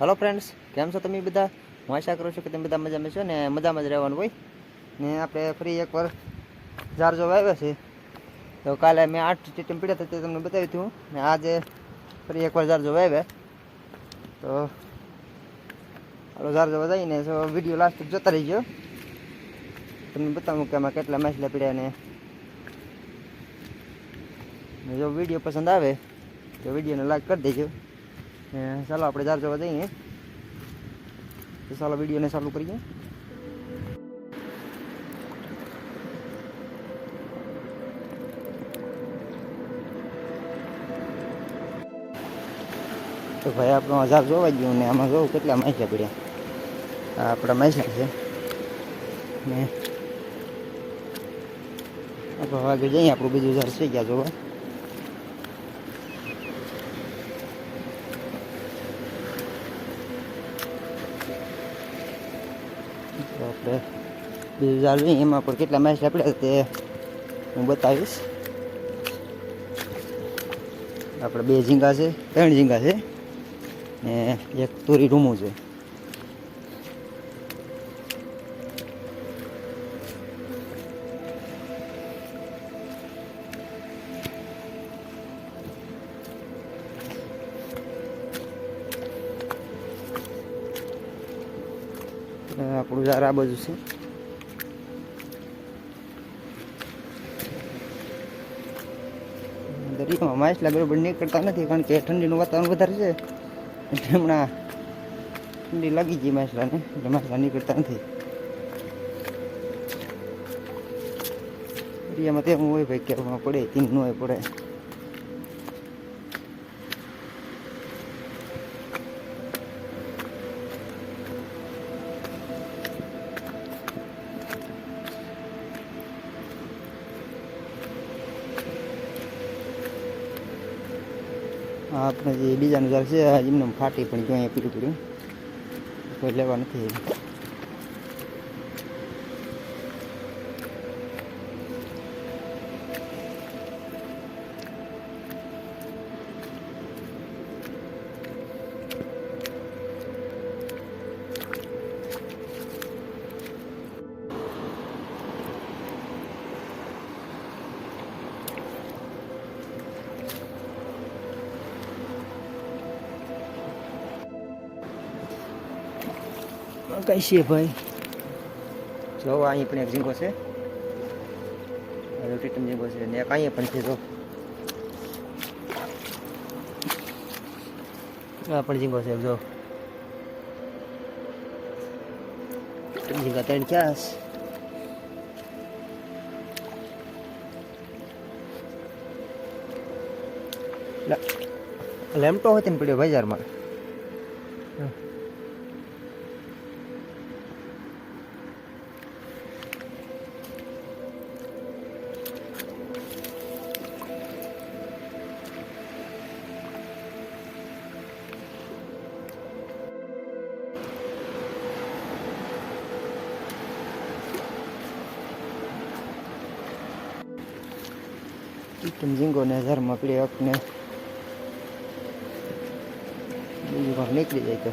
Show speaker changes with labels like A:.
A: Hello friends, केम छो तमे बधा? હું આશા કરું છું કે તમે બધા મજામાં છો ને મજામાં જ રહેવાનું હોય ને આપણે ફરી એકવાર ઝાર જોવા આવ્યા છે. તો કાલે મેં 8 ટીમ પીડ્યા હતા તે તમને બતાવી હતું ને આજે ફરી એકવાર ઝાર જોવા આવ્યા. તો હાલો ઝાર જોવા જઈને જો વિડીયો લાસ્ટ તક જોતા રહીજો. તમને બતાવું કે આમાં કેટલા માછલા પીડ્યા ને જો વિડીયો પસંદ આવે તો વિડીયોને લાઈક કરી દેજો. ચાલો આપણે ઝાર જોવા જઈએ. तो ચાલો વિડીયોને ચાલુ કરીએ. તો ભાઈ આપણો હજાર જોવા ગયું ને આમાં જોવું કેટલા માછલા પડ્યા. આ આપણા માછલા છે ને આપણે વાગે જઈએ. આપણું બીજું હજાર થઈ ગયા જોવા. આપણે બીજું ઝાડ જોઈએ એમાં પણ કેટલા માછલા પડ્યા તે હું બતાવીશ. આપણે 2 ઝીંગા છે, 3 ઝીંગા છે ને એક તોરી રૂમું છે. આપણું ઝાડ આ બાજુ છે. દરિયામાં માછલા બરોબર નીકળતા નથી કારણ કે ઠંડીનું વાતાવરણ વધારે છે એટલે હમણાં ઠંડી લાગી ગઈ માછલાને એટલે માછલા નીકળતા નથી. દરિયામાં તેમ હોય ભાઈ કે પડે તીન ન હોય પડે. આપણે જે બીજાનું ઝાડ છે એમને ફાટી પણ જો અહીંયા પીળું પીળું કોઈ લેવા નથી. કઈ છે ભાઈ જો અહીં પણ એક ઝીંગો છે, ટીટમ ઝીંગો છે ને એક અહીંયા પણ છે. જો આ પણ ઝીંગો છે. જો ઝીંગા 3 ક્યાં લેમટો હોય ને પડ્યો બજારમાં. ટીટમ ઝીંગો ને ઝારમાં પીડે આપને બીજું પણ નીકળી જાય તો